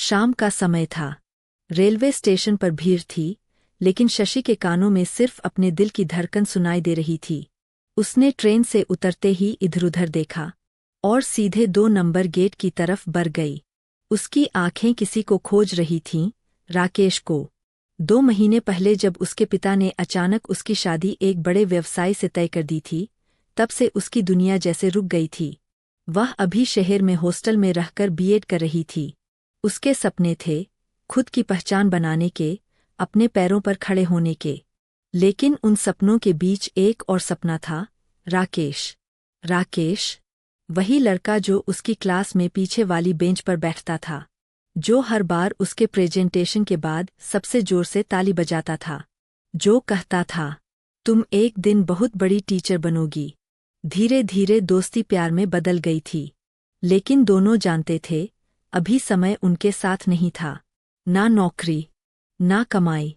शाम का समय था। रेलवे स्टेशन पर भीड़ थी, लेकिन शशि के कानों में सिर्फ अपने दिल की धड़कन सुनाई दे रही थी। उसने ट्रेन से उतरते ही इधर-उधर देखा और सीधे 2 नंबर गेट की तरफ बढ़ गई। उसकी आंखें किसी को खोज रही थीं, राकेश को। 2 महीने पहले जब उसके पिता ने अचानक उसकी शादी एक बड़े व्यवसायी से तय कर दी थी, तब से उसकी दुनिया जैसे रुक गई थी। वह अभी शहर में हॉस्टल में रहकर बीएड कर रही थी। उसके सपने थे खुद की पहचान बनाने के, अपने पैरों पर खड़े होने के। लेकिन उन सपनों के बीच एक और सपना था, राकेश। राकेश, वही लड़का जो उसकी क्लास में पीछे वाली बेंच पर बैठता था, जो हर बार उसके प्रेजेंटेशन के बाद सबसे जोर से ताली बजाता था, जो कहता था, तुम एक दिन बहुत बड़ी टीचर बनोगी। धीरे धीरे दोस्ती प्यार में बदल गई थी, लेकिन दोनों जानते थे, अभी समय उनके साथ नहीं था। ना नौकरी, ना कमाई,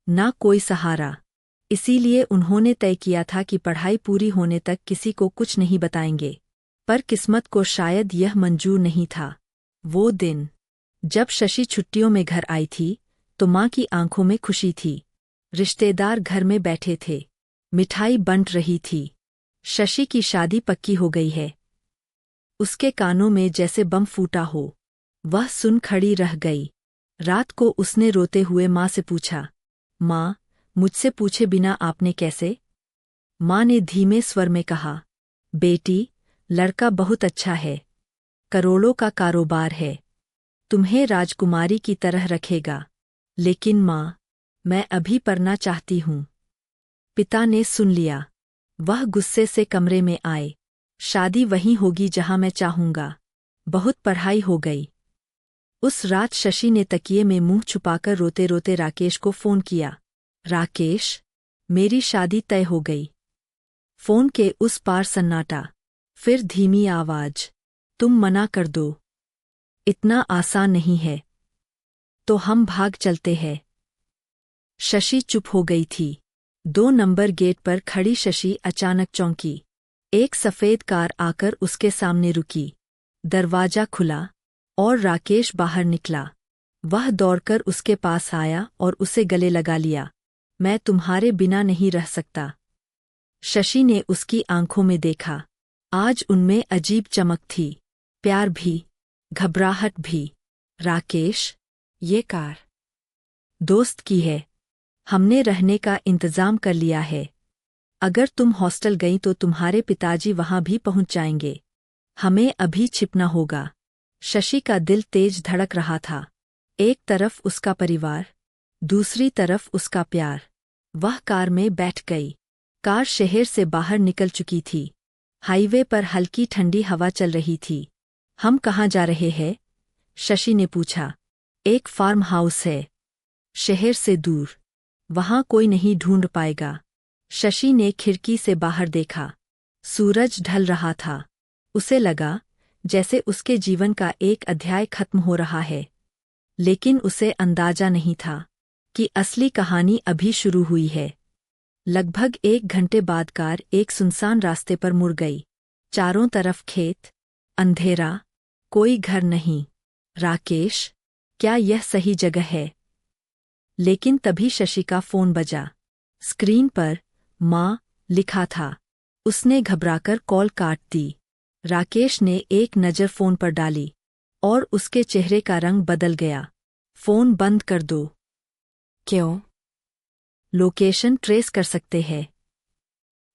ना कोई सहारा। इसीलिए उन्होंने तय किया था कि पढ़ाई पूरी होने तक किसी को कुछ नहीं बताएंगे। पर किस्मत को शायद यह मंजूर नहीं था। वो दिन जब शशि छुट्टियों में घर आई थी, तो माँ की आंखों में खुशी थी। रिश्तेदार घर में बैठे थे, मिठाई बंट रही थी। शशि की शादी पक्की हो गई है। उसके कानों में जैसे बम फूटा हो। वह सुन खड़ी रह गई। रात को उसने रोते हुए माँ से पूछा, माँ, मुझसे पूछे बिना आपने कैसे? माँ ने धीमे स्वर में कहा, बेटी, लड़का बहुत अच्छा है, करोड़ों का कारोबार है, तुम्हें राजकुमारी की तरह रखेगा। लेकिन माँ, मैं अभी पढ़ना चाहती हूँ। पिता ने सुन लिया। वह गुस्से से कमरे में आए। शादी वहीं होगी जहां मैं चाहूंगा। बहुत पढ़ाई हो गई। उस रात शशि ने तकिए में मुंह छुपाकर रोते रोते राकेश को फोन किया। राकेश, मेरी शादी तय हो गई। फोन के उस पार सन्नाटा। फिर धीमी आवाज, तुम मना कर दो। इतना आसान नहीं है। तो हम भाग चलते हैं। शशि चुप हो गई थी। 2 नंबर गेट पर खड़ी शशि अचानक चौंकी। एक सफेद कार आकर उसके सामने रुकी। दरवाजा खुला और राकेश बाहर निकला। वह दौड़कर उसके पास आया और उसे गले लगा लिया। मैं तुम्हारे बिना नहीं रह सकता। शशि ने उसकी आंखों में देखा। आज उनमें अजीब चमक थी, प्यार भी, घबराहट भी। राकेश, ये कार दोस्त की है। हमने रहने का इंतजाम कर लिया है। अगर तुम हॉस्टल गई तो तुम्हारे पिताजी वहां भी पहुंच जाएंगे। हमें अभी छिपना होगा। शशि का दिल तेज धड़क रहा था। एक तरफ उसका परिवार, दूसरी तरफ उसका प्यार। वह कार में बैठ गई। कार शहर से बाहर निकल चुकी थी। हाईवे पर हल्की ठंडी हवा चल रही थी। हम कहाँ जा रहे हैं? शशि ने पूछा। एक फार्म हाउस है, शहर से दूर। वहां कोई नहीं ढूंढ पाएगा। शशि ने खिड़की से बाहर देखा। सूरज ढल रहा था। उसे लगा जैसे उसके जीवन का एक अध्याय खत्म हो रहा है। लेकिन उसे अंदाजा नहीं था कि असली कहानी अभी शुरू हुई है। लगभग 1 घंटे बाद कार एक सुनसान रास्ते पर मुड़ गई। चारों तरफ खेत, अंधेरा, कोई घर नहीं। राकेश, क्या यह सही जगह है? लेकिन तभी शशि का फोन बजा। स्क्रीन पर माँ लिखा था। उसने घबराकर कॉल काट दी। राकेश ने एक नज़र फोन पर डाली और उसके चेहरे का रंग बदल गया। फोन बंद कर दो। क्यों? लोकेशन ट्रेस कर सकते हैं।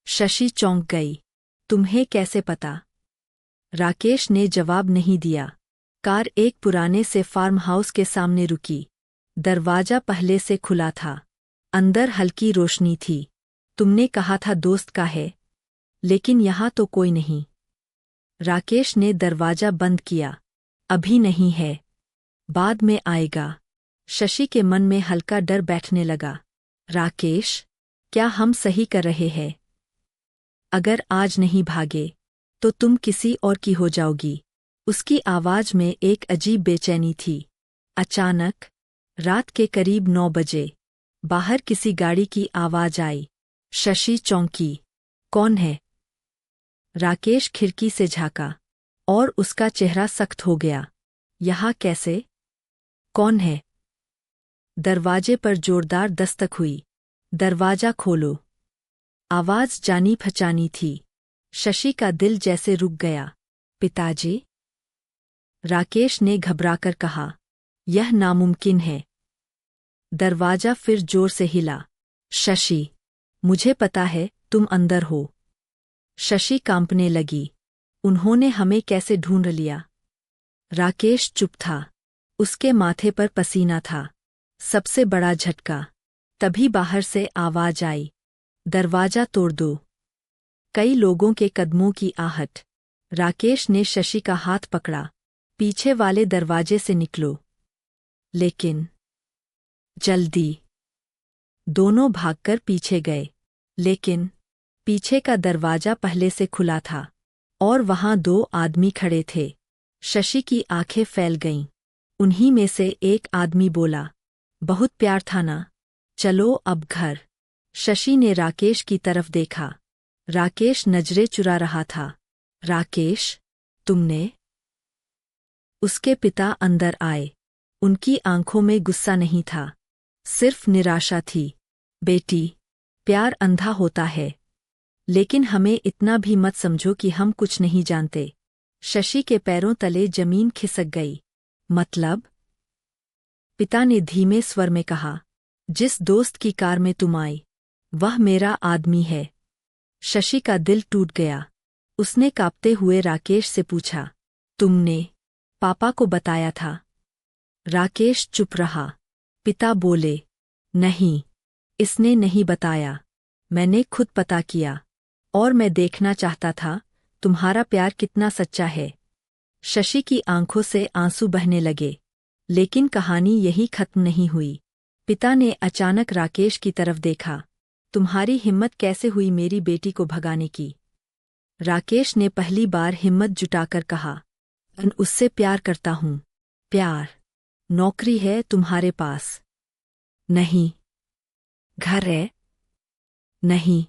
शशि चौंक गई। तुम्हें कैसे पता? राकेश ने जवाब नहीं दिया। कार एक पुराने से फार्म हाउस के सामने रुकी। दरवाजा पहले से खुला था। अंदर हल्की रोशनी थी। तुमने कहा था दोस्त का है, लेकिन यहाँ तो कोई नहीं। राकेश ने दरवाजा बंद किया। अभी नहीं है, बाद में आएगा। शशि के मन में हल्का डर बैठने लगा। राकेश, क्या हम सही कर रहे हैं? अगर आज नहीं भागे, तो तुम किसी और की हो जाओगी। उसकी आवाज में एक अजीब बेचैनी थी। अचानक, रात के करीब 9 बजे, बाहर किसी गाड़ी की आवाज आई। शशि चौंकी। कौन है? राकेश खिड़की से झांका और उसका चेहरा सख्त हो गया। यहाँ कैसे? कौन है? दरवाजे पर जोरदार दस्तक हुई। दरवाजा खोलो। आवाज जानी पहचानी थी। शशि का दिल जैसे रुक गया। पिताजी? राकेश ने घबराकर कहा। यह नामुमकिन है। दरवाजा फिर जोर से हिला। शशि, मुझे पता है तुम अंदर हो। शशि कांपने लगी। उन्होंने हमें कैसे ढूंढ लिया? राकेश चुप था। उसके माथे पर पसीना था। सबसे बड़ा झटका। तभी बाहर से आवाज आई। दरवाजा तोड़ दो। कई लोगों के कदमों की आहट। राकेश ने शशि का हाथ पकड़ा। पीछे वाले दरवाजे से निकलो। लेकिन जल्दी। दोनों भागकर पीछे गए। लेकिन पीछे का दरवाजा पहले से खुला था और वहां 2 आदमी खड़े थे। शशि की आंखें फैल गईं। उन्हीं में से एक आदमी बोला, बहुत प्यार था ना? चलो अब घर। शशि ने राकेश की तरफ देखा। राकेश नजरें चुरा रहा था। राकेश, तुमने? उसके पिता अंदर आए। उनकी आंखों में गुस्सा नहीं था, सिर्फ निराशा थी। बेटी, प्यार अंधा होता है। लेकिन हमें इतना भी मत समझो कि हम कुछ नहीं जानते। शशि के पैरों तले जमीन खिसक गई। मतलब? पिता ने धीमे स्वर में कहा, जिस दोस्त की कार में तुम आई, वह मेरा आदमी है। शशि का दिल टूट गया। उसने कांपते हुए राकेश से पूछा, तुमने पापा को बताया था? राकेश चुप रहा। पिता बोले, नहीं, इसने नहीं बताया। मैंने खुद पता किया। और मैं देखना चाहता था तुम्हारा प्यार कितना सच्चा है। शशि की आंखों से आंसू बहने लगे। लेकिन कहानी यही खत्म नहीं हुई। पिता ने अचानक राकेश की तरफ देखा। तुम्हारी हिम्मत कैसे हुई मेरी बेटी को भगाने की? राकेश ने पहली बार हिम्मत जुटाकर कहा, मैं उससे प्यार करता हूं। प्यार? नौकरी है तुम्हारे पास? नहीं। घर है? नहीं।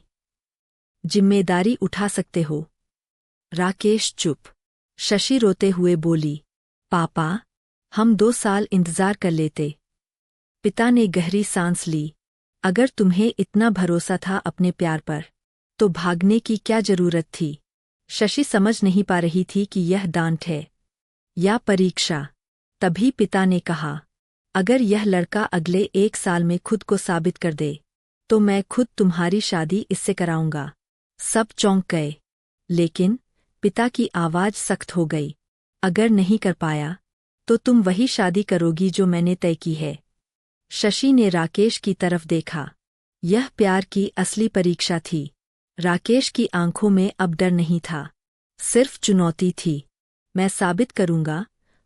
जिम्मेदारी उठा सकते हो? राकेश चुप। शशि रोते हुए बोली, पापा, हम 2 साल इंतजार कर लेते। पिता ने गहरी सांस ली। अगर तुम्हें इतना भरोसा था अपने प्यार पर, तो भागने की क्या जरूरत थी? शशि समझ नहीं पा रही थी कि यह डांट है या परीक्षा। तभी पिता ने कहा, अगर यह लड़का अगले 1 साल में खुद को साबित कर दे, तो मैं खुद तुम्हारी शादी इससे कराऊंगा। सब चौंक गए। लेकिन पिता की आवाज सख्त हो गई। अगर नहीं कर पाया, तो तुम वही शादी करोगी जो मैंने तय की है। शशि ने राकेश की तरफ देखा। यह प्यार की असली परीक्षा थी। राकेश की आंखों में अब डर नहीं था, सिर्फ चुनौती थी। मैं साबित करूंगा।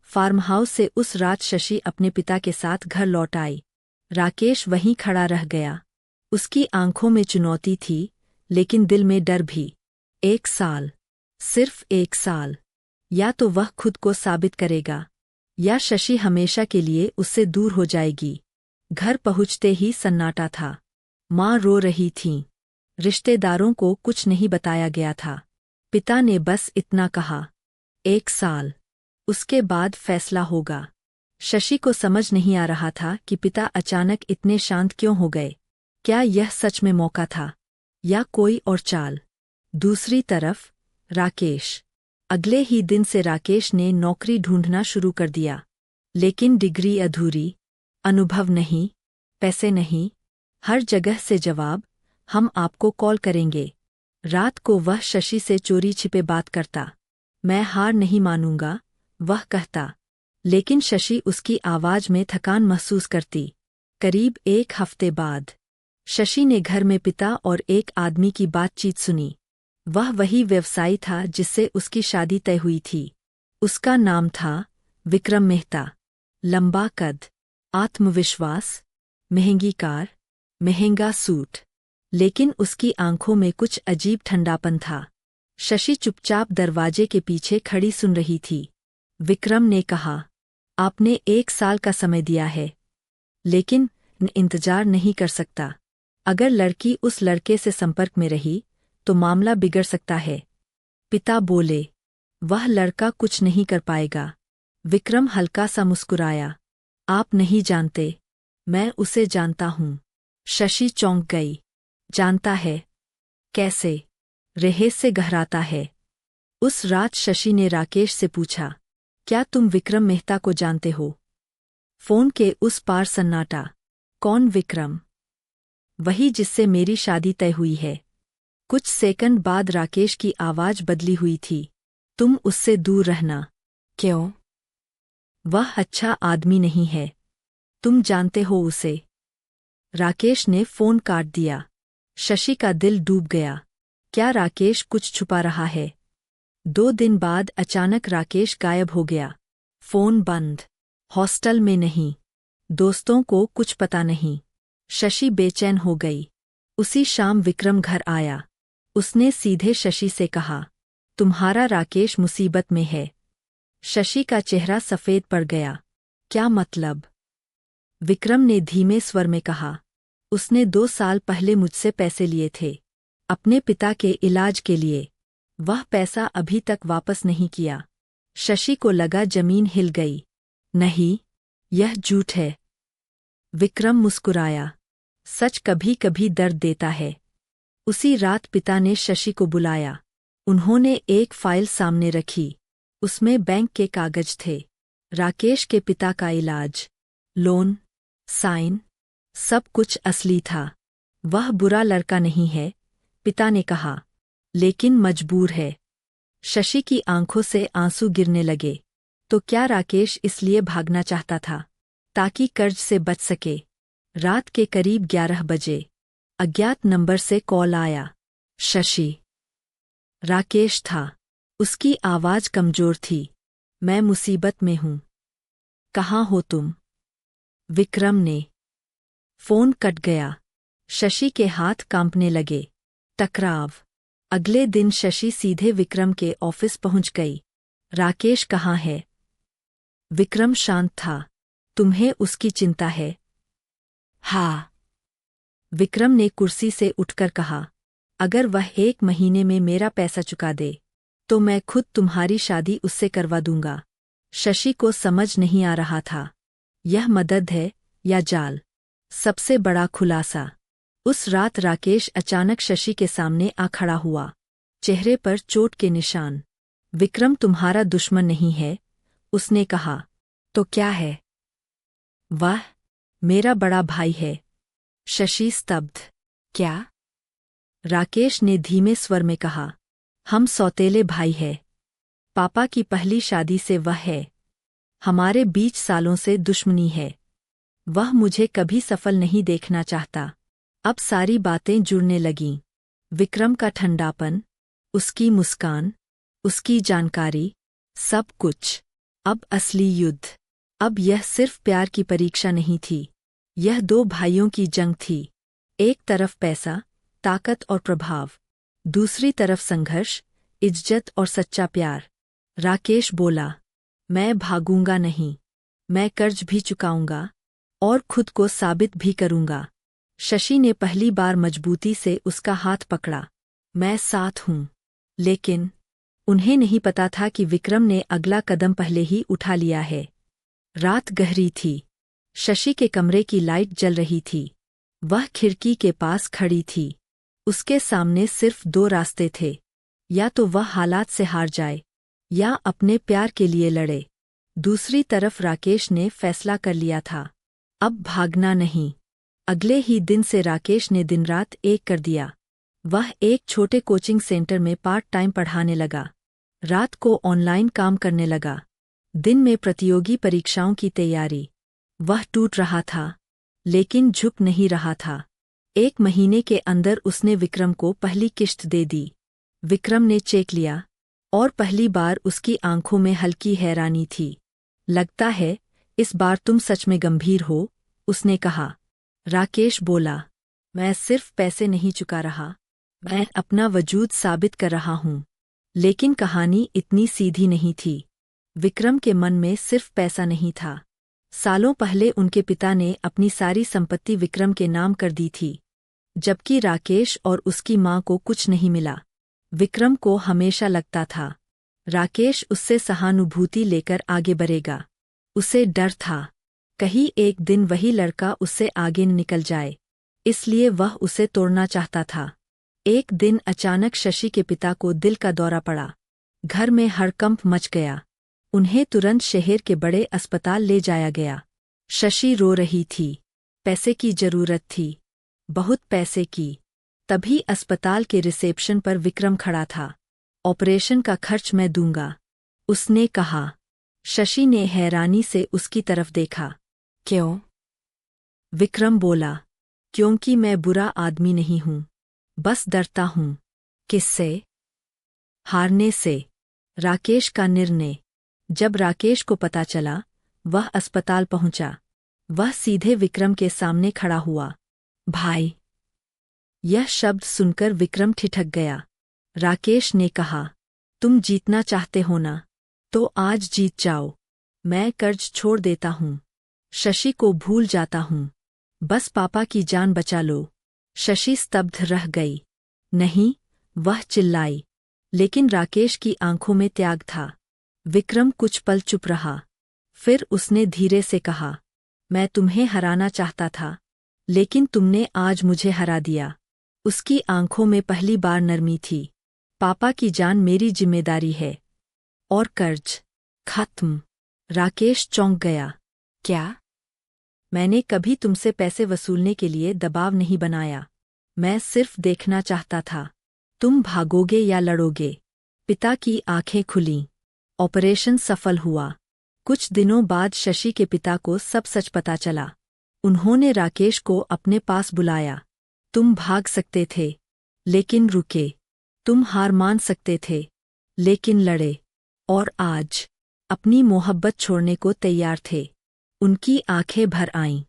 फार्म हाउस से उस रात शशि अपने पिता के साथ घर लौट आई। राकेश वहीं खड़ा रह गया। उसकी आंखों में चुनौती थी, लेकिन दिल में डर भी। 1 साल, सिर्फ 1 साल। या तो वह खुद को साबित करेगा, या शशि हमेशा के लिए उससे दूर हो जाएगी। घर पहुंचते ही सन्नाटा था। माँ रो रही थीं। रिश्तेदारों को कुछ नहीं बताया गया था। पिता ने बस इतना कहा, 1 साल, उसके बाद फैसला होगा। शशि को समझ नहीं आ रहा था कि पिता अचानक इतने शांत क्यों हो गए। क्या यह सच में मौका था, या कोई और चाल? दूसरी तरफ राकेश। अगले ही दिन से राकेश ने नौकरी ढूंढना शुरू कर दिया। लेकिन डिग्री अधूरी, अनुभव नहीं, पैसे नहीं। हर जगह से जवाब, हम आपको कॉल करेंगे। रात को वह शशि से चोरी छिपे बात करता। मैं हार नहीं मानूंगा, वह कहता। लेकिन शशि उसकी आवाज में थकान महसूस करती। करीब 1 हफ्ते बाद शशि ने घर में पिता और एक आदमी की बातचीत सुनी। वह वही व्यवसायी था जिससे उसकी शादी तय हुई थी। उसका नाम था विक्रम मेहता। लंबा कद, आत्मविश्वास, महंगी कार, महंगा सूट। लेकिन उसकी आंखों में कुछ अजीब ठंडापन था। शशि चुपचाप दरवाजे के पीछे खड़ी सुन रही थी। विक्रम ने कहा, आपने 1 साल का समय दिया है, लेकिन इंतजार नहीं कर सकता। अगर लड़की उस लड़के से संपर्क में रही, तो मामला बिगड़ सकता है। पिता बोले, वह लड़का कुछ नहीं कर पाएगा। विक्रम हल्का सा मुस्कुराया। आप नहीं जानते, मैं उसे जानता हूँ। शशि चौंक गई। जानता है? कैसे? रहस्य गहराता है। उस रात शशि ने राकेश से पूछा, क्या तुम विक्रम मेहता को जानते हो? फोन के उस पार सन्नाटा। कौन विक्रम? वही जिससे मेरी शादी तय हुई है। कुछ सेकंड बाद राकेश की आवाज बदली हुई थी। तुम उससे दूर रहना। क्यों? वह अच्छा आदमी नहीं है। तुम जानते हो उसे। राकेश ने फोन काट दिया। शशि का दिल डूब गया। क्या राकेश कुछ छुपा रहा है? 2 दिन बाद अचानक राकेश गायब हो गया। फोन बंद। हॉस्टल में नहीं। दोस्तों को कुछ पता नहीं। शशि बेचैन हो गई। उसी शाम विक्रम घर आया। उसने सीधे शशि से कहा, तुम्हारा राकेश मुसीबत में है। शशि का चेहरा सफ़ेद पड़ गया। क्या मतलब? विक्रम ने धीमे स्वर में कहा, उसने 2 साल पहले मुझसे पैसे लिए थे। अपने पिता के इलाज के लिए। वह पैसा अभी तक वापस नहीं किया। शशि को लगा जमीन हिल गई। नहीं, यह झूठ है। विक्रम मुस्कुराया। सच कभी कभी दर्द देता है। उसी रात पिता ने शशि को बुलाया। उन्होंने एक फाइल सामने रखी। उसमें बैंक के कागज थे। राकेश के पिता का इलाज, लोन, साइन, सब कुछ असली था। वह बुरा लड़का नहीं है, पिता ने कहा, लेकिन मजबूर है। शशि की आंखों से आंसू गिरने लगे। तो क्या राकेश इसलिए भागना चाहता था? ताकि कर्ज से बच सके। रात के करीब 11 बजे अज्ञात नंबर से कॉल आया। शशि। राकेश था। उसकी आवाज कमजोर थी। मैं मुसीबत में हूं। कहाँ हो तुम? विक्रम ने। फोन कट गया। शशि के हाथ कांपने लगे। टकराव। अगले दिन शशि सीधे विक्रम के ऑफिस पहुंच गई। राकेश कहाँ है? विक्रम शांत था। तुम्हें उसकी चिंता है? हाँ। विक्रम ने कुर्सी से उठकर कहा, अगर वह 1 महीने में मेरा पैसा चुका दे तो मैं खुद तुम्हारी शादी उससे करवा दूंगा। शशि को समझ नहीं आ रहा था, यह मदद है या जाल। सबसे बड़ा खुलासा। उस रात राकेश अचानक शशि के सामने आ खड़ा हुआ। चेहरे पर चोट के निशान। विक्रम तुम्हारा दुश्मन नहीं है, उसने कहा। तो क्या है? वाह, मेरा बड़ा भाई है। शशि स्तब्ध। क्या? राकेश ने धीमे स्वर में कहा, हम सौतेले भाई हैं। पापा की पहली शादी से वह है। हमारे बीच सालों से दुश्मनी है। वह मुझे कभी सफल नहीं देखना चाहता। अब सारी बातें जुड़ने लगीं। विक्रम का ठंडापन, उसकी मुस्कान, उसकी जानकारी, सब कुछ। अब असली युद्ध। अब यह सिर्फ प्यार की परीक्षा नहीं थी, यह 2 भाइयों की जंग थी। एक तरफ पैसा, ताकत और प्रभाव, दूसरी तरफ संघर्ष, इज्जत और सच्चा प्यार। राकेश बोला, मैं भागूंगा नहीं। मैं कर्ज भी चुकाऊंगा और खुद को साबित भी करूंगा। शशि ने पहली बार मजबूती से उसका हाथ पकड़ा। मैं साथ हूं। लेकिन उन्हें नहीं पता था कि विक्रम ने अगला कदम पहले ही उठा लिया है। रात गहरी थी। शशि के कमरे की लाइट जल रही थी। वह खिड़की के पास खड़ी थी। उसके सामने सिर्फ 2 रास्ते थे, या तो वह हालात से हार जाए या अपने प्यार के लिए लड़े। दूसरी तरफ राकेश ने फैसला कर लिया था, अब भागना नहीं। अगले ही दिन से राकेश ने दिन रात एक कर दिया। वह एक छोटे कोचिंग सेंटर में पार्ट टाइम पढ़ाने लगा। रात को ऑनलाइन काम करने लगा। दिन में प्रतियोगी परीक्षाओं की तैयारी। वह टूट रहा था, लेकिन झुक नहीं रहा था। 1 महीने के अंदर उसने विक्रम को पहली किश्त दे दी। विक्रम ने चेक लिया और पहली बार उसकी आंखों में हल्की हैरानी थी। लगता है इस बार तुम सच में गंभीर हो, उसने कहा। राकेश बोला, मैं सिर्फ पैसे नहीं चुका रहा, मैं अपना वजूद साबित कर रहा हूं। लेकिन कहानी इतनी सीधी नहीं थी। विक्रम के मन में सिर्फ पैसा नहीं था। सालों पहले उनके पिता ने अपनी सारी संपत्ति विक्रम के नाम कर दी थी, जबकि राकेश और उसकी मां को कुछ नहीं मिला। विक्रम को हमेशा लगता था, राकेश उससे सहानुभूति लेकर आगे बढ़ेगा। उसे डर था, कहीं एक दिन वही लड़का उससे आगे न निकल जाए, इसलिए वह उसे तोड़ना चाहता था। एक दिन अचानक शशि के पिता को दिल का दौरा पड़ा। घर में हड़कंप मच गया। उन्हें तुरंत शहर के बड़े अस्पताल ले जाया गया। शशि रो रही थी। पैसे की जरूरत थी, बहुत पैसे की। तभी अस्पताल के रिसेप्शन पर विक्रम खड़ा था। ऑपरेशन का खर्च मैं दूंगा, उसने कहा। शशि ने हैरानी से उसकी तरफ देखा। क्यों? विक्रम बोला, क्योंकि मैं बुरा आदमी नहीं हूं, बस डरता हूं। किससे? हारने से। राकेश का निर्णय। जब राकेश को पता चला, वह अस्पताल पहुंचा। वह सीधे विक्रम के सामने खड़ा हुआ। भाई। यह शब्द सुनकर विक्रम ठिठक गया। राकेश ने कहा, तुम जीतना चाहते हो ना? तो आज जीत जाओ। मैं कर्ज छोड़ देता हूं, शशि को भूल जाता हूं, बस पापा की जान बचा लो। शशि स्तब्ध रह गई। नहीं, वह चिल्लाई, लेकिन राकेश की आंखों में त्याग था। विक्रम कुछ पल चुप रहा। फिर उसने धीरे से कहा, मैं तुम्हें हराना चाहता था, लेकिन तुमने आज मुझे हरा दिया। उसकी आंखों में पहली बार नरमी थी। पापा की जान मेरी जिम्मेदारी है। और कर्ज खत्म। राकेश चौंक गया। क्या? मैंने कभी तुमसे पैसे वसूलने के लिए दबाव नहीं बनाया। मैं सिर्फ देखना चाहता था, तुम भागोगे या लड़ोगे। पिता की आंखें खुलीं। ऑपरेशन सफल हुआ। कुछ दिनों बाद शशि के पिता को सब सच पता चला। उन्होंने राकेश को अपने पास बुलाया। तुम भाग सकते थे, लेकिन रुके। तुम हार मान सकते थे, लेकिन लड़े। और आज अपनी मोहब्बत छोड़ने को तैयार थे। उनकी आंखें भर आईं।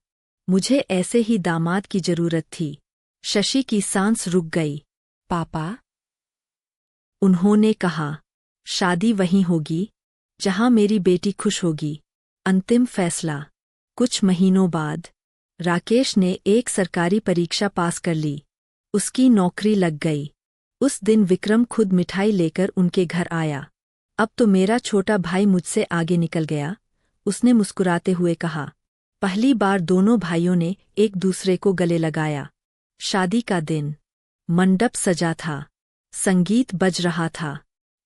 मुझे ऐसे ही दामाद की जरूरत थी। शशि की सांस रुक गई। पापा? उन्होंने कहा, शादी वहीं होगी जहां मेरी बेटी खुश होगी। अंतिम फैसला। कुछ महीनों बाद राकेश ने एक सरकारी परीक्षा पास कर ली। उसकी नौकरी लग गई। उस दिन विक्रम खुद मिठाई लेकर उनके घर आया। अब तो मेरा छोटा भाई मुझसे आगे निकल गया, उसने मुस्कुराते हुए कहा। पहली बार दोनों भाइयों ने एक दूसरे को गले लगाया। शादी का दिन। मंडप सजा था। संगीत बज रहा था।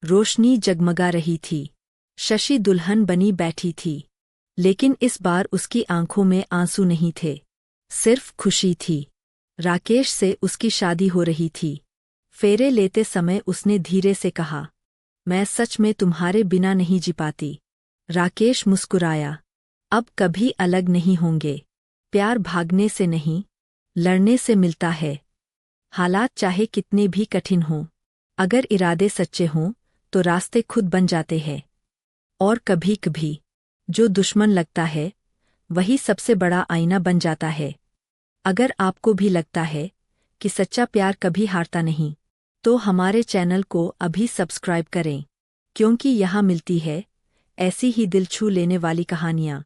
रोशनी जगमगा रही थी। शशि दुल्हन बनी बैठी थी, लेकिन इस बार उसकी आंखों में आंसू नहीं थे, सिर्फ खुशी थी। राकेश से उसकी शादी हो रही थी। फेरे लेते समय उसने धीरे से कहा, मैं सच में तुम्हारे बिना नहीं जी पाती। राकेश मुस्कुराया। अब कभी अलग नहीं होंगे। प्यार भागने से नहीं, लड़ने से मिलता है। हालात चाहे कितने भी कठिन हों, अगर इरादे सच्चे हों तो रास्ते खुद बन जाते हैं। और कभी कभी जो दुश्मन लगता है, वही सबसे बड़ा आईना बन जाता है। अगर आपको भी लगता है कि सच्चा प्यार कभी हारता नहीं, तो हमारे चैनल को अभी सब्सक्राइब करें, क्योंकि यहाँ मिलती है ऐसी ही दिल छू लेने वाली कहानियाँ।